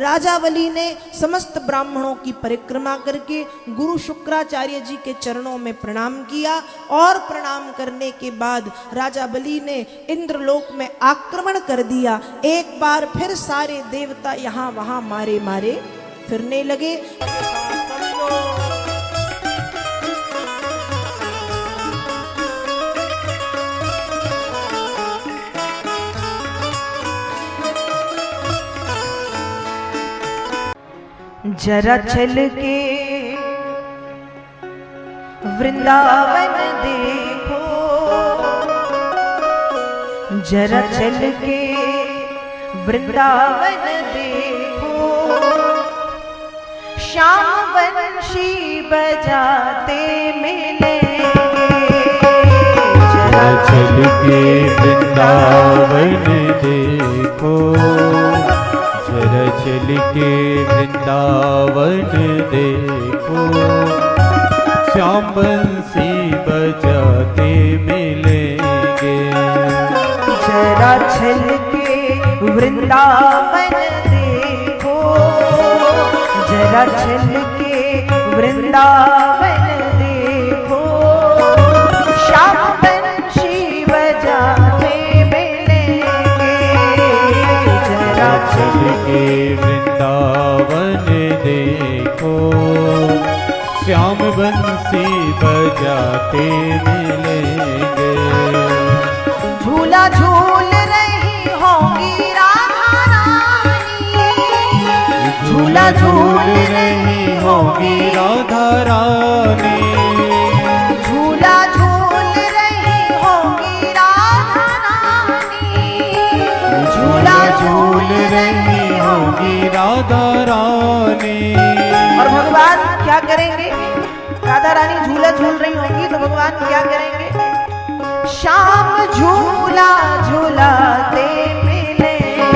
राजा बलि ने समस्त ब्राह्मणों की परिक्रमा करके गुरु शुक्राचार्य जी के चरणों में प्रणाम किया और प्रणाम करने के बाद राजा बलि ने इंद्रलोक में आक्रमण कर दिया। एक बार फिर सारे देवता यहाँ वहां मारे मारे फिरने लगे। जरा चल के वृंदावन देखो, जरा चल के वृंदावन देखो, श्याम बंशी बजाते मिलेंगे। जरा चल के वृंदावन देखो, जरा चल के वृंदावन देखो, श्याम बंसी बजाते मिलेंगे। जरा चल के वृंदावन देखो, जरा चल के वृंदावन देखो, श्याम बंशी बजाते मिलेंगे। जरा चल के वृंदावन देखो, श्याम बंसी बजाते मिलेंगे। झूला झूल रही होंगी राधा रानी, झूला झूल रही होंगी राधा रानी, झूला झूल रही होंगी राधा रानी, झूला झूल रही होगी राधा रानी। और भगवान क्या करेंगे? राधा रानी झूला झूल रही होंगी तो भगवान क्या करेंगे? श्याम झूला झूलाते मिलेंगे,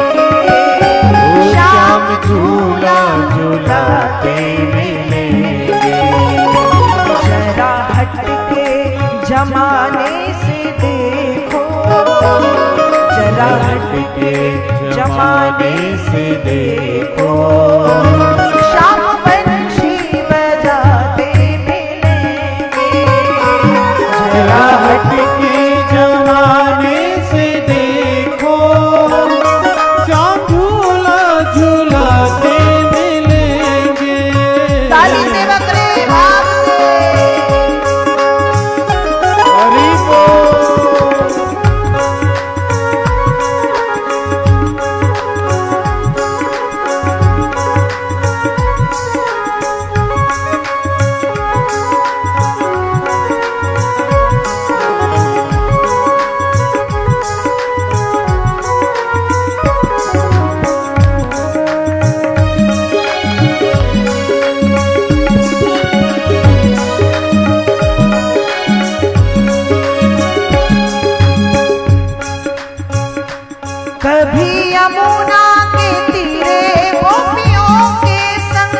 श्याम झूला झूलाते मिलेंगे। जरा हट के जमाने से देखो, जरा हट के जमाने से देखो, श्याम बंशी बजाते मिलेंगे। जरा हट के जमाने से देखो, श्याम झूला झूलाते मिलेंगे। ताली से बकरे भाग से हरि बोल। कभी यमुना के तीरे गोपियों के संग,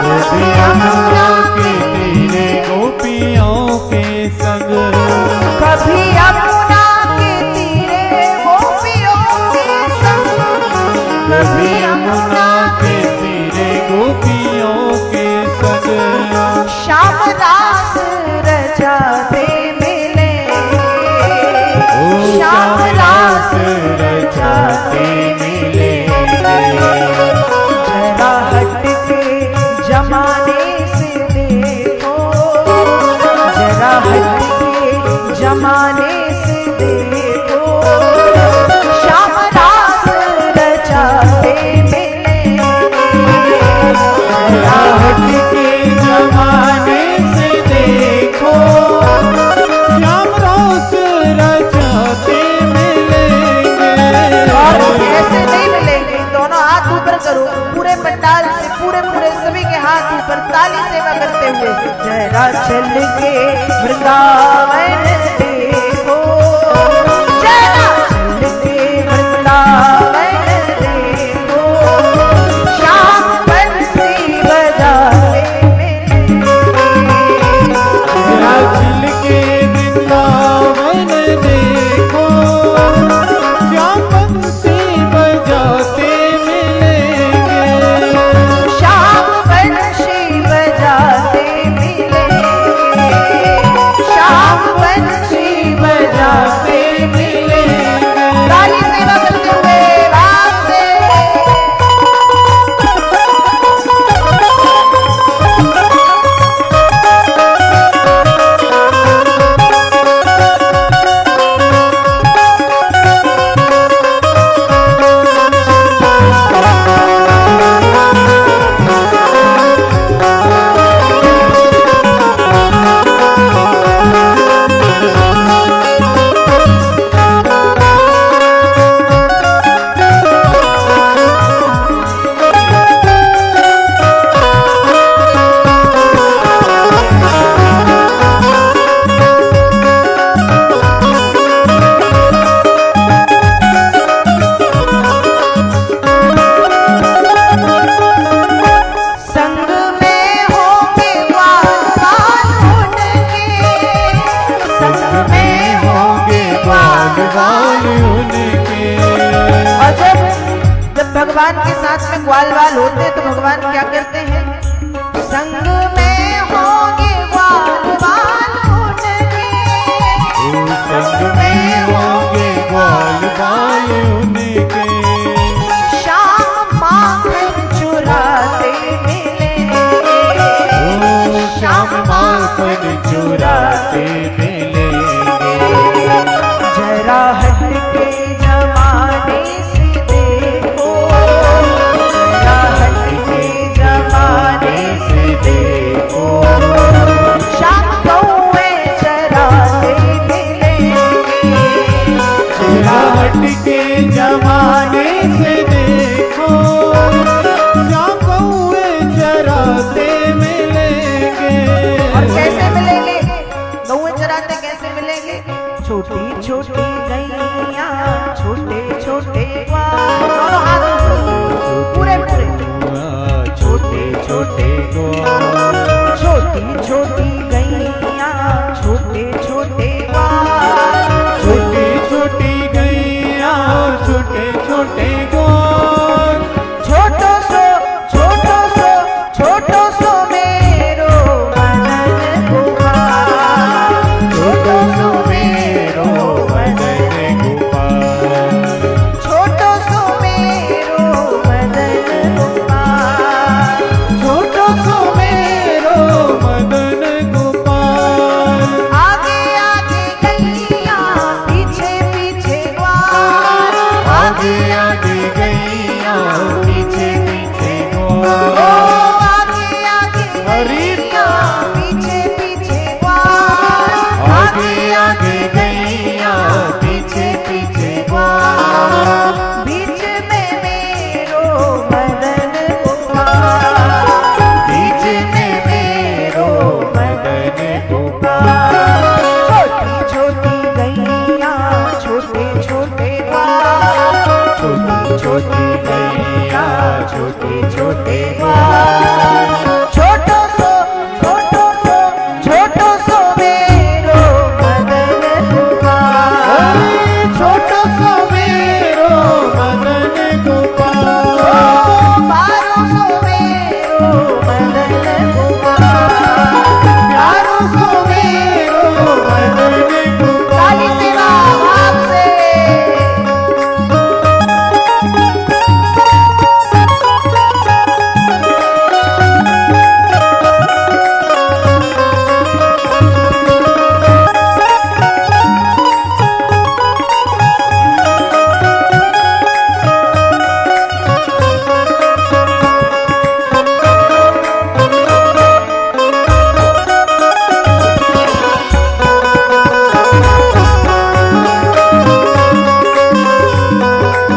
कभी यमुना के तीरे गोपियों के संग, कभी यमुना के तीरे गोपियों के संग, कभी यमुना के तीरे गोपियों के संग, श्याम दास रचाते मिलेंगे। श्याम दास रचाते मिलेंगे। जरा हट के जमाने से देखो, जरा हट के जमाने से देखो, श्याम दास रचाते मिलेंगे। जरा हट के जमाने से देखो, श्याम दास रचाते मिलेंगे। और ऐसे नहीं मिलेंगे, दोनों हाथ ऊपर करो, पूरे पंडाल से पूरे सभी के हाथ ऊपर ताली सेवा करते हुए। जरा चल के वृंदावन देखो, जरा चल के वृंदावन देखो, श्याम बंसी बजाते मिलेंगे। जरा चल के वृंदावन देखो, श्याम बंसी बजाते मिलेंगे। भगवान के साथ में ग्वाल वाल होते हैं तो भगवान क्या करते हैं? संग में होंगे ग्वाल वाल उनके, संग में होंगे ग्वाल बाल उनके, शाम माखन चुराते मिलेंगे, शाम माखन चुराते मिलेंगे। जरा हट के जमाने से देखो, जरा हट के जमाने से देखो, शाम कौए चराते मिलेंगे, जरा हट के जमाने से देखो, शाम कौए चराते मिलेंगे। और कैसे मिलेंगे? कौए चराते कैसे मिलेंगे? छोटी छोटी गैया, छोटे छोटे ग्वाल, दोनों हाथ ऊपर, पूरे पूरे, छोटे छोटे ग्वाल, छोटी छोटी गैया, छोटे छोटे ग्वाल, छोटी छोटी गैया, छोटे छोटे ग्वाल, छोटो सो छोटो सो छोटो सो मेरो मदन गोपाल, छोटो सो मेरो मदन गोपाल, छोटो सो मेरो मदन गोपाल, छोटो सो मेरो मदन गोपाल। आगे आगे गैया, पीछे पीछे ग्वाल, आगे आगे गैया, पीछे पीछे ओ ग्वाल, आगे आगे हरी गैया, पीछे पीछे ग्वाल, आगे आगे गैया, पीछे पीछे ग्वाल, बीच में मेरो मदन गोपाल, बीच में मेरो मदन गोपाल। छोटी छोटी गैया, छोटे छोटे ग्वाल, छोटी छोटी गैया, छोटे छोटे ग्वाल, छोटो सो छोटो सो मेरो मदन गोपाल, छोटो सो मेरो मदन गोपाल, बारो सो मेरो मदन गोपाल, प्यारो सो मेरो मदन काली गोपाल। सेवा भाव से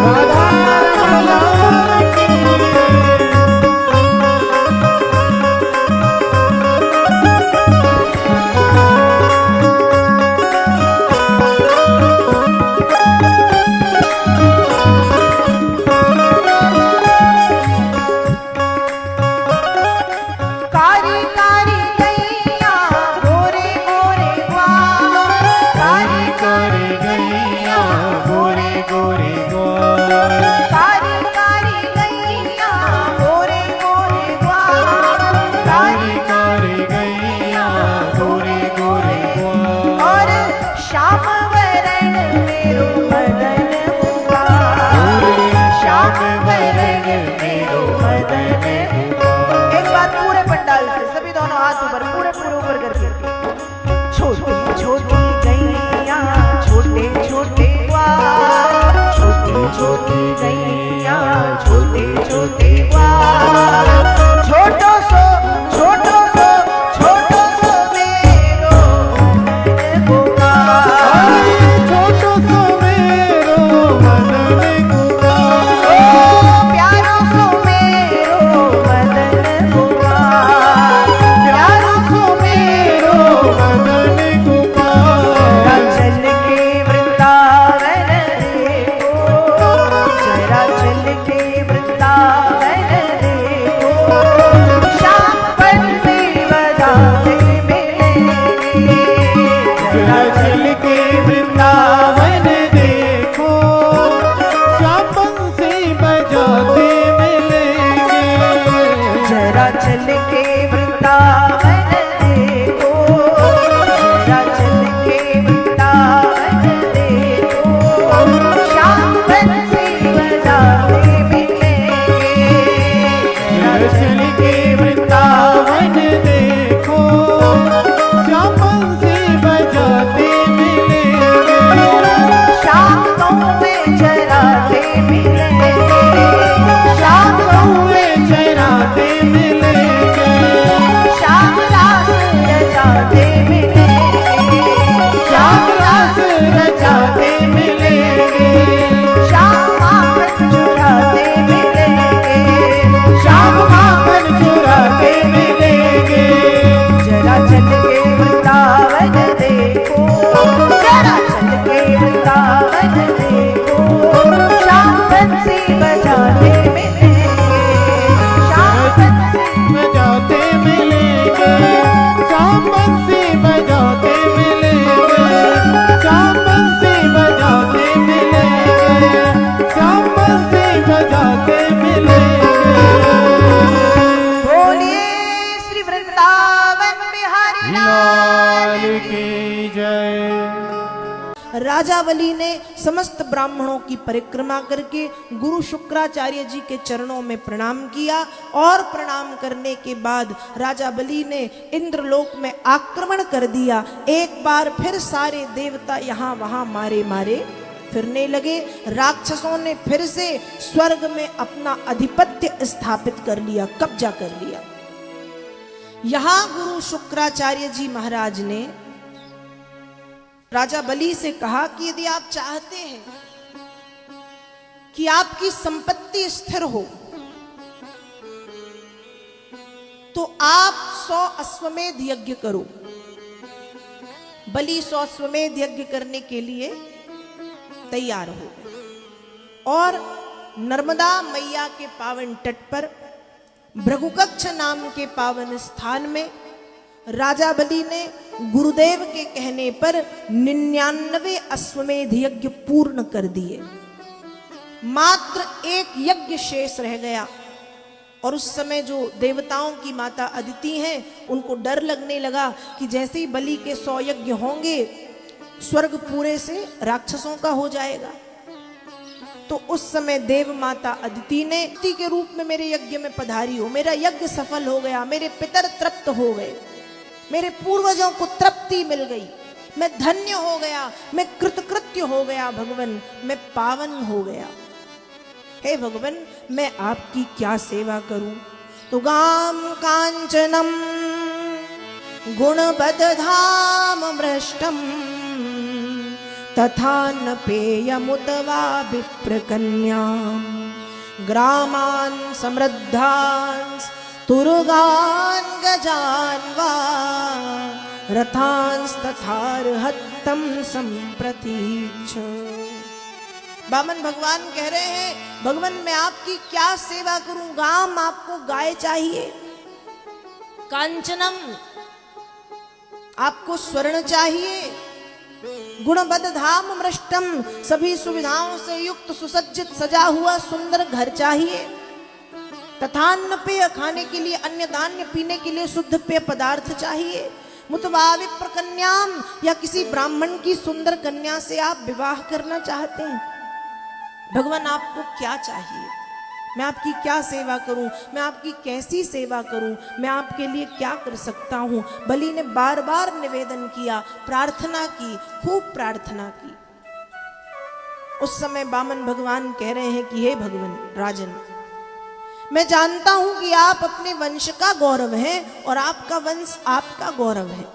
राधा रमण की कारी कारी गैया, गोरे गोरे ग्वाल, कारी कारी गैया, गोरे गोरे ग्वाल, कारी कारी गैया, गोरे गोरे ग्वाल, कारी कारी गैया, गोरे गोरे ग्वाल, और श्याम वरण मेरो मदन गोपाल, श्याम वरण मेरो मदन गोपाल। एक बार पूरे पंडाल से सभी दोनों हाथ ऊपर, पूरे पूरे ऊपर करके, छोटी छोटी गैया, छोटे छोटे ग्वाल, छोटी छोटी गैया, छोटे छोटे ग्वाल, छोटो सो मेरो मदन गोपाल, छोटो सो मेरो मदन गोपाल, प्यारो सो मेरो मदन गोपाल, प्यारो सो मेरो मदन गोपाल। चल के वृंदावन देखो, जरा चल के वृंदावन देखो, मिलेंगे, श्याम रास रचाते मिलेंगे, श्याम माखन चुराते मिलेंगे, श्याम माखन चुराते मिलेंगे। जरा चल के वृंदावन देखो, जरा चल के वृंदावन देखो, श्याम बंसी बजाते मिलेंगे, श्याम बंसी बजाते मिलेंगे, श्याम बंसी बजाते मिलेंगे, श्याम बंसी बजाते मिलेंगे, श्याम बंसी बजाते मिलेंगे। बोलिए श्री वृंदावन बिहारी लाल की जय। राजा बलि ने समस्त ब्राह्मणों की परिक्रमा करके गुरु शुक्राचार्य जी के चरणों में प्रणाम किया और प्रणाम करने के बाद राजा बलि ने इंद्रलोक में आक्रमण कर दिया। एक बार फिर सारे देवता यहाँ वहां मारे मारे फिरने लगे। राक्षसों ने फिर से स्वर्ग में अपना आधिपत्य स्थापित कर लिया, कब्जा कर लिया। यहाँ गुरु शुक्राचार्य जी महाराज ने राजा बलि से कहा कि यदि आप चाहते हैं कि आपकी संपत्ति स्थिर हो तो आप 100 अश्वमेध यज्ञ करो। बलि 100 अश्वमेध यज्ञ करने के लिए तैयार हो और नर्मदा मैया के पावन तट पर भृगुकक्ष नाम के पावन स्थान में राजा बलि ने गुरुदेव के कहने पर 99 अश्वमेध यज्ञ पूर्ण कर दिए। मात्र एक यज्ञ शेष रह गया और उस समय जो देवताओं की माता अदिति हैं उनको डर लगने लगा कि जैसे ही बलि के 100 यज्ञ होंगे स्वर्ग पूरे से राक्षसों का हो जाएगा। तो उस समय देव माता अदिति ने अदिति के रूप में मेरे यज्ञ में पधारी हो, मेरा यज्ञ सफल हो गया, मेरे पितर तृप्त हो गए, मेरे पूर्वजों को तृप्ति मिल गई, मैं धन्य हो गया, मैं कृतकृत्य हो गया भगवान, मैं पावन हो गया। हे भगवान मैं आपकी क्या सेवा करूं। तो गाम कांचनम गुणबदधाम मृष्टम तथा न पेयमुत वा विप्रकन्याम ग्रामान समृद्धान तुरुगान गजान वा रथांस्तथार्हत्तम संप्रतीक्ष। बामन भगवान कह रहे हैं भगवान मैं आपकी क्या सेवा करूं। गाम आपको गाय चाहिए, कांचनम आपको स्वर्ण चाहिए, गुणबद्ध धाम मृष्टम सभी सुविधाओं से युक्त सुसज्जित सजा हुआ सुंदर घर चाहिए, तथान्न पेय खाने के लिए, अन्य धान्य पीने के लिए शुद्ध पेय पदार्थ चाहिए। मुतवा विप्रकन्याम या किसी ब्राह्मण की सुंदर कन्या से आप विवाह करना चाहते हैं। भगवान आपको क्या चाहिए, मैं आपकी क्या सेवा करूं, मैं आपकी कैसी सेवा करूं, मैं आपके लिए क्या कर सकता हूं। बलि ने बार बार निवेदन किया, प्रार्थना की, खूब प्रार्थना की। उस समय बामन भगवान कह रहे हैं कि हे भगवान राजन, मैं जानता हूं कि आप अपने वंश का गौरव हैं और आपका वंश आपका गौरव है,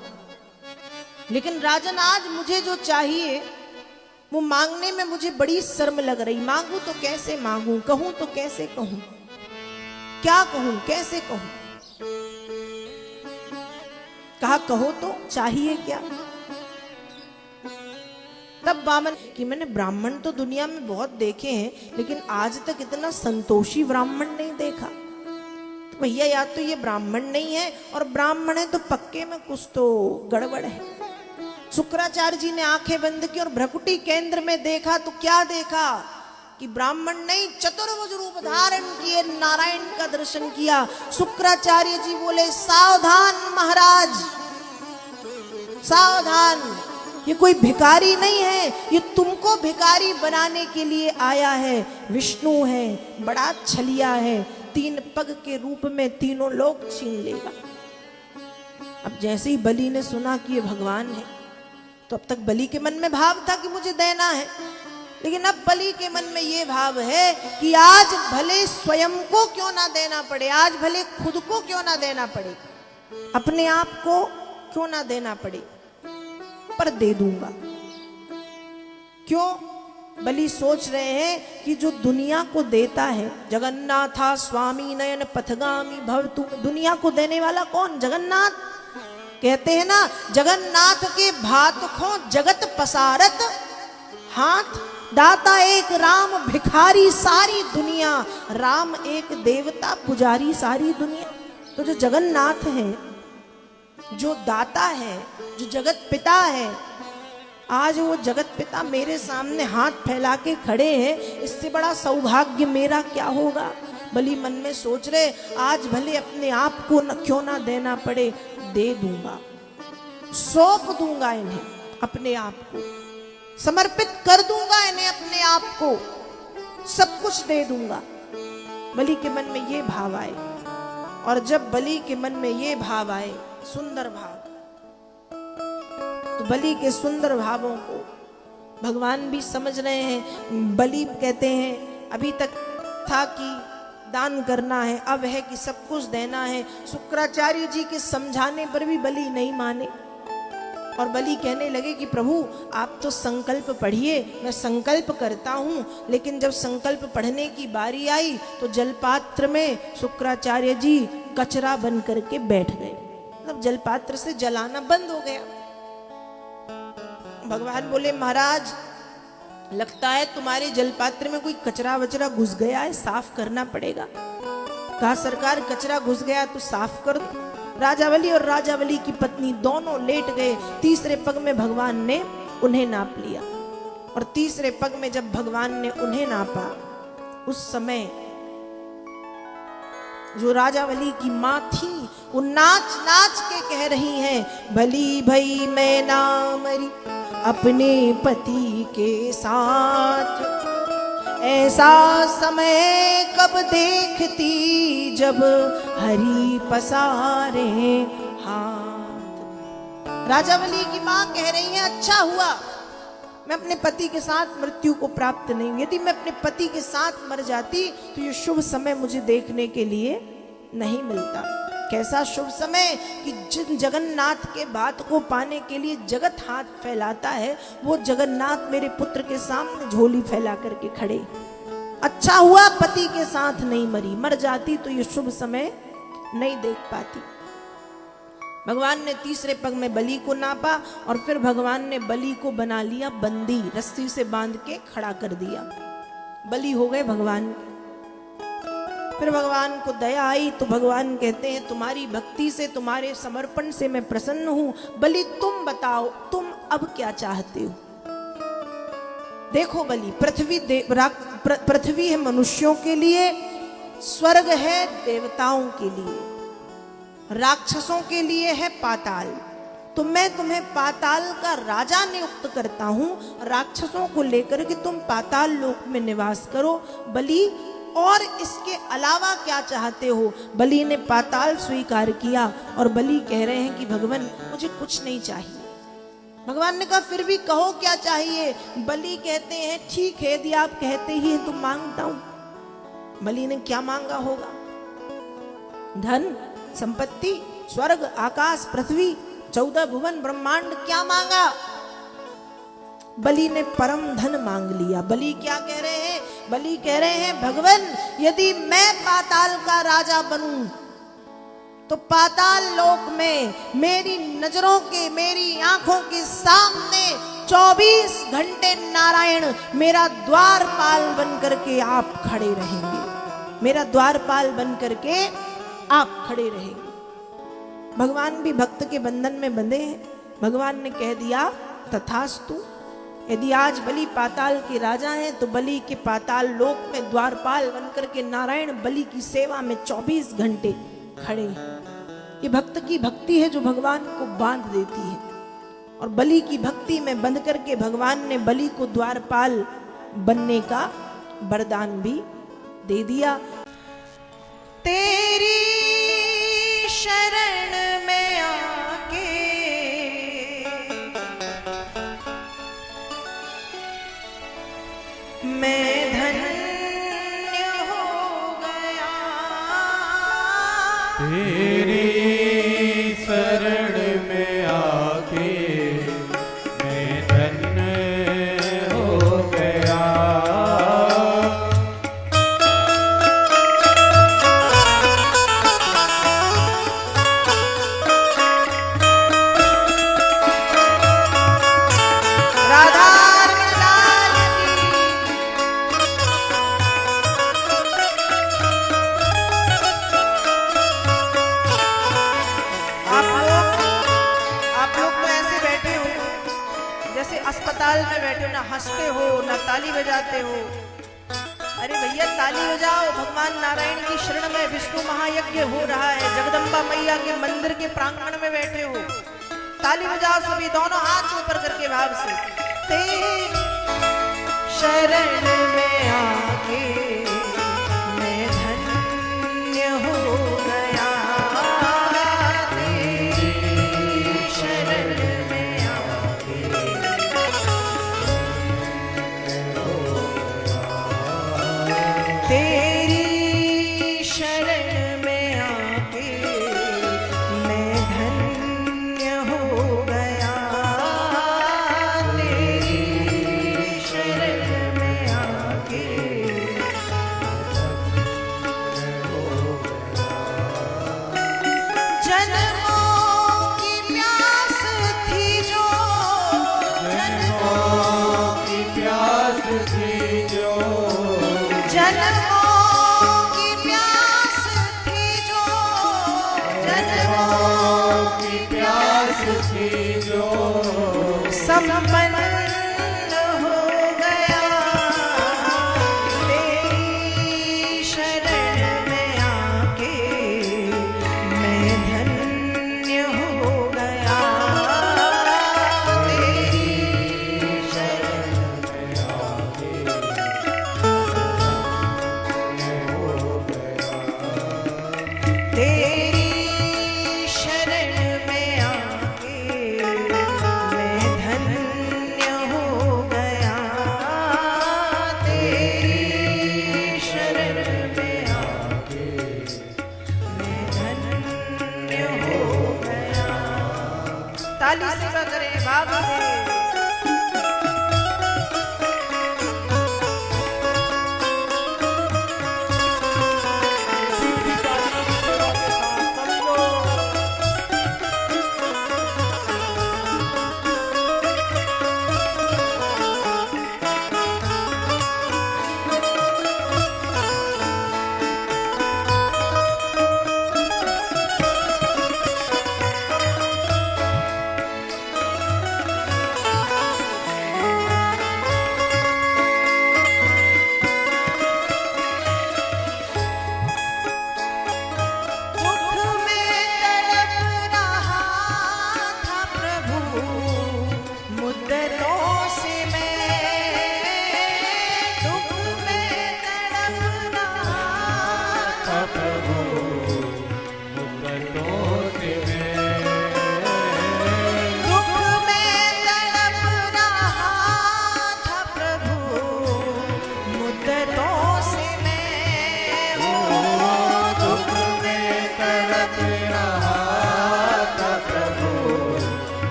लेकिन राजन आज मुझे जो चाहिए वो मांगने में मुझे बड़ी शर्म लग रही। मांगू तो कैसे मांगू, कहूं तो कैसे कहूं, क्या कहूं, कैसे कहूं। कहा कहो तो चाहिए क्या। तब बामन कि मैंने ब्राह्मण तो दुनिया में बहुत देखे हैं, लेकिन आज तक इतना संतोषी ब्राह्मण नहीं देखा। तो भैया या तो ये ब्राह्मण नहीं है, और ब्राह्मण है तो पक्के में कुछ तो गड़बड़ है। शुक्राचार्य जी ने आंखें बंद की और भ्रकुटी केंद्र में देखा तो क्या देखा कि ब्राह्मण नहीं, चतुर्भुज रूप धारण किए नारायण का दर्शन किया। शुक्राचार्य जी बोले सावधान महाराज, सावधान, ये कोई भिखारी नहीं है, ये तुमको भिखारी बनाने के लिए आया है। विष्णु है, बड़ा छलिया है, 3 पग के रूप में तीनों लोग छीन लेगा। अब जैसे ही बलि ने सुना कि ये भगवान है, तो अब तक बलि के मन में भाव था कि मुझे देना है, लेकिन अब बलि के मन में ये भाव है कि आज भले स्वयं को क्यों ना देना पड़े, आज भले खुद को क्यों ना देना पड़े, अपने आप को क्यों ना देना पड़े, पर दे दूंगा। क्यों? बलि सोच रहे हैं कि जो दुनिया को देता है, जगन्नाथा स्वामी नयन पथगामी भवतु, दुनिया को देने वाला कौन? जगन्नाथ। कहते हैं ना, जगन्नाथ के भात खो जगत पसारत हाथ, दाता एक राम भिखारी सारी दुनिया, राम एक देवता पुजारी सारी दुनिया। तो जो जगन्नाथ है, जो दाता है, जो जगत पिता है, आज वो जगत पिता मेरे सामने हाथ फैला के खड़े हैं, इससे बड़ा सौभाग्य मेरा क्या होगा। बलि मन में सोच रहे, आज भले अपने आप को क्यों ना देना पड़े, दे दूंगा, सौंप दूंगा इन्हें, अपने आप को समर्पित कर दूंगा, इन्हें अपने आप को सब कुछ दे दूंगा। बलि के मन में ये भाव आए, और जब बलि के मन में ये भाव आए, सुंदर भाव, तो बलि के सुंदर भावों को भगवान भी समझ रहे हैं। बलि कहते हैं अभी तक था कि दान करना है, अब है कि सब कुछ देना है। शुक्राचार्य जी के समझाने पर भी बलि नहीं माने, और बलि कहने लगे कि प्रभु आप तो संकल्प पढ़िए, मैं संकल्प करता हूँ। लेकिन जब संकल्प पढ़ने की बारी आई तो जलपात्र में शुक्राचार्य जी कचरा बन करके बैठ गए, मतलब जलपात्र से जलाना बंद हो गया। भगवान बोले, महाराज लगता है तुम्हारे जलपात्र में कोई कचरा वचरा घुस गया है, साफ करना पड़ेगा। कहा सरकार कचरा घुस गया तो साफ कर दो। राजा बलि और राजा बलि की पत्नी दोनों लेट गए। तीसरे पग में भगवान ने उन्हें नाप लिया, और तीसरे पग में जब भगवान ने उन्हें नापा, उस समय जो राजा बलि की माँ थी वो नाच नाच के कह रही हैं, भली भई मैं ना मरी अपने पति के साथ, ऐसा समय कब देखती जब हरि पसारे हाथ। राजा बलि की माँ कह रही है, अच्छा हुआ मैं अपने पति के साथ मृत्यु को प्राप्त नहीं हुई। यदि मैं अपने पति के साथ मर जाती तो ये शुभ समय मुझे देखने के लिए नहीं मिलता। कैसा शुभ समय कि जिन जगन्नाथ के बात को पाने के लिए जगत हाथ फैलाता है, वो जगन्नाथ मेरे पुत्र के सामने झोली फैला करके खड़े। अच्छा हुआ पति के साथ नहीं मरी, मर जाती तो ये शुभ समय नहीं देख पाती। भगवान ने तीसरे पग में बलि को नापा, और फिर भगवान ने बलि को बना लिया बंदी, रस्सी से बांध के खड़ा कर दिया। बलि हो गए भगवान। फिर भगवान को दया आई तो भगवान कहते हैं, तुम्हारी भक्ति से, तुम्हारे समर्पण से मैं प्रसन्न हूं। बलि तुम बताओ, तुम अब क्या चाहते हो। देखो बलि, पृथ्वी है मनुष्यों के लिए, स्वर्ग है देवताओं के लिए, राक्षसों के लिए है पाताल। तो मैं तुम्हें पाताल का राजा नियुक्त करता हूं, राक्षसों को लेकर के तुम पाताल लोक में निवास करो। बलि और इसके अलावा क्या चाहते हो। बलि ने पाताल स्वीकार किया, और बलि कह रहे हैं कि भगवान मुझे कुछ नहीं चाहिए। भगवान ने कहा फिर भी कहो क्या चाहिए। बलि कहते हैं ठीक है, यदि आप कहते ही हैं तो मांगता हूं। बलि ने क्या मांगा होगा, धन संपत्ति, स्वर्ग आकाश पृथ्वी 14 भुवन ब्रह्मांड, क्या मांगा। बलि ने परम धन मांग लिया। बलि क्या कह रहे हैं, बलि कह रहे हैं भगवान यदि मैं पाताल का राजा बनूं तो पाताल लोक में मेरी नजरों के, मेरी आंखों के सामने 24 घंटे नारायण मेरा द्वारपाल बन करके आप खड़े रहेंगे, मेरा द्वारपाल बन करके आप खड़े रहेंगे। भगवान भी भक्त के बंधन में बंधे हैं। भगवान ने कह दिया तथास्तु। यदि आज बलि पाताल के राजा हैं तो बलि के पाताल लोक में द्वारपाल बनकर के नारायण बलि की सेवा में 24 घंटे खड़े हैं। ये भक्त की भक्ति है जो भगवान को बांध देती है, और बलि की भक्ति में बंध करके भगवान ने बलि को द्वारपाल बनने का वरदान भी दे दिया। तेरी शरण में आके मैं धन्य हो गया, तेरी शरण में जैसे अस्पताल में बैठे हो ना हंसते हो ना ताली बजाते हो। अरे भैया ताली बजाओ, भगवान नारायण की शरण में विष्णु महायज्ञ हो रहा है, जगदम्बा मैया के मंदिर के प्रांगण में बैठे हो, ताली बजाओ सभी, दोनों हाथ ऊपर करके भाव से। तेरी शरण में आके मैं धन्य हो गया, तेरी शरण में आके तेरी शरण में आके मैं धन्य हो गया, तेरी शरण में आके जन्मों की प्यास थी जो, जन्मों की प्यास थी जो, जन्मों की प्यास थी जो, जन्मों की प्यास थी जो, संपन्न हो गया, तेरी शरण में आके मैं धन्य हो गया, तेरी शरण में आके तेरी शरण में आके मैं धन्य हो गया, तेरी शरण में आके मैं धन्य हो गया। ताली सेवा करें भाव से।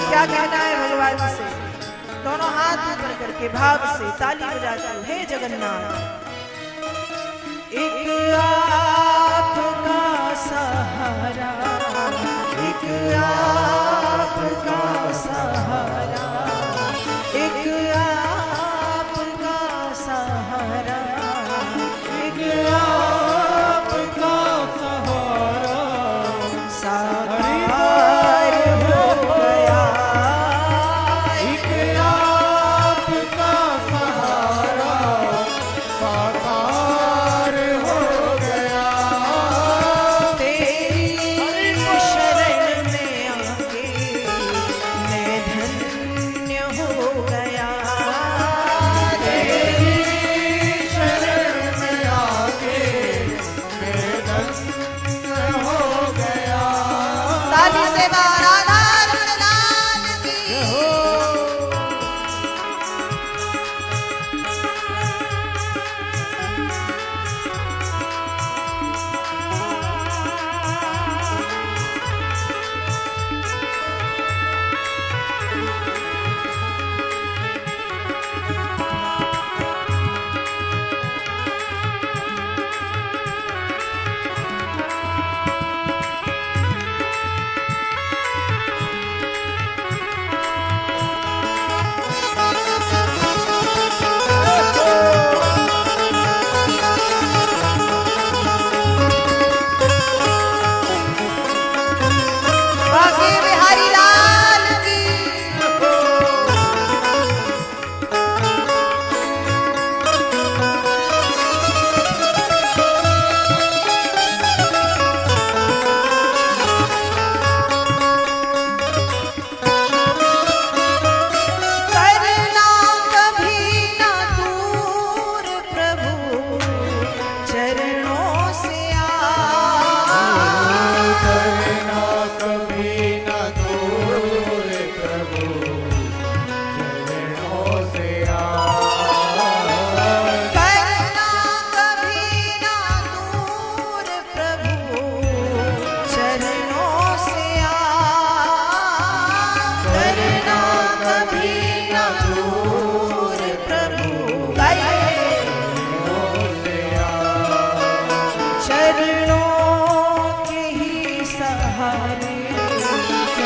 क्या कहना है भगवान से? दोनों हाथ ऊपर करके भाव से ताली बजाते हो, हे जगन्नाथ एक आपका सहारा, एक आपका सहारा, एक आपका सहारा, एक आपका सहारा साकार हो गया, एक आपका सहारा साकार हो गया, तेरी शरण में आके मैं धन्य हो गया, तेरी शरण में आके मैं धन्य हो गया। ताली से राधा रमण लाल की हो।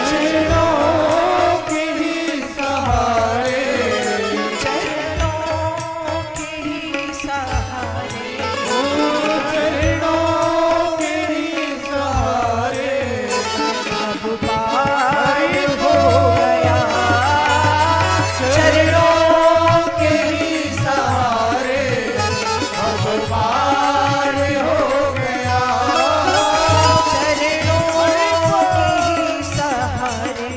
चरणों के ही सहारे चरणों के ही सहारे चरणों के ही सहारे अब पार हो गया चरणों के ही सहारे अब पार हो गया चरणों के ही सहारे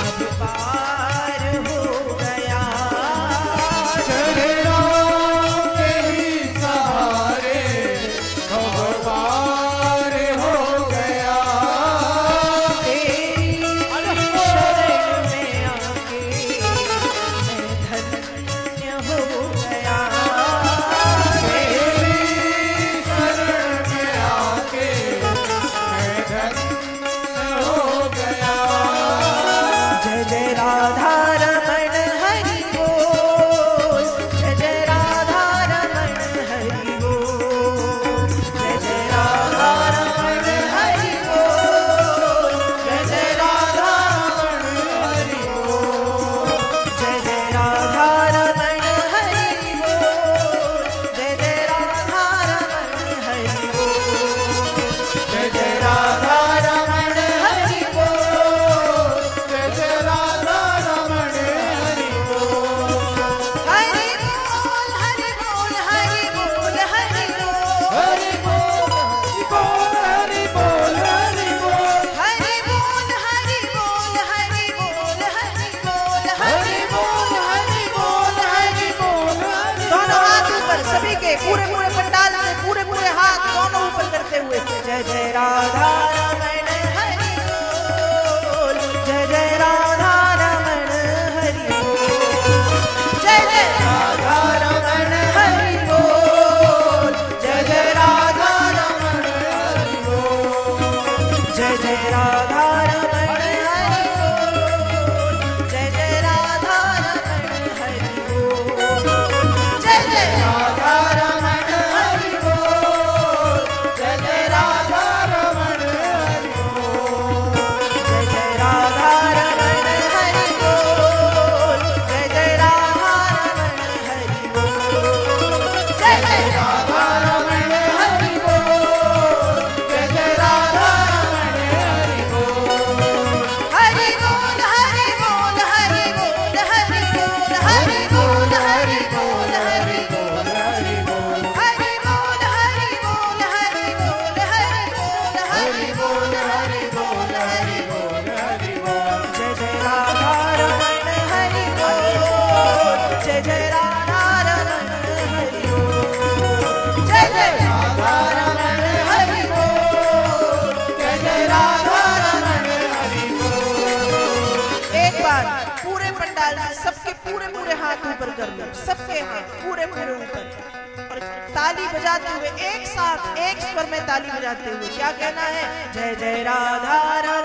अब पार हो गया चरणों के ही सहारे अब पार हो गया तेरी शरण में आके मैं धन्य हो गया तेरी शरण में आके मैं धन्य हो गया जय जय राधा रमण हरि बोल जय जय राधा रमण हरि बोल जय जय राधा रमण हरि बोल जय जय राधा रमण हरि बोल जय जय राधा रमण हरि बोल जय जय राधा रमण हरि बोल जय जय राधा रमण हरि बोल जय जय राधा रमण हरि बोल हरि बोल हरि बोल हरि बोल हरि बोल हरि बोल हरि बोल हरि बोल हरि बोल हरि बोल हरि बोल हरि बोल हरि बोल हरि बोल हरि बोल हरि दोनों हाथ ऊपर सभी के पूरे पूरे पंडाल से पूरे पूरे हाथ दोनों ऊपर करते हुए जय जय राधा रमण हरि बोल जय जय राधा रमण हरि बोल जय जय राधा रमण हरि बोल जय जय राधा रमण हरि बोल जय जय राधा रमण हरि बोल जय जय राधा रमण हरि बोल जय जय राधा रमण हरि बोल जय जय राधा रमण हरि बोल जय जय राधा रमण हरि बोल जय जय राधा रमण हरि बोल जय जय राधा रमण हरि बोल जय जय राधा रमण हरि बोल हरि बोल हरि बोल हरि बोल हरि बोल हरि बोल हरि बोल हरि बोल हरि बोल हरि बोल हरि बोल हरि बोल हरि बोल हरि बोल हरि बोल हरि बोल हरि बोल जय जय राधा रमण हरि बोल जय जय राधा रमण हरि बोल जय जय राधा रमण हरि बोल जय जय राधा रमण हरि बोल एक बार पूरे पंडाल से सबके पूरे पूरे हाथ ऊपर कर लो सबके हाथ पूरे पूरे ऊपर और ताली बजाते हुए एक साथ एक स्वर में ताली बजाते हुए क्या कहना है जय जय राधा रमण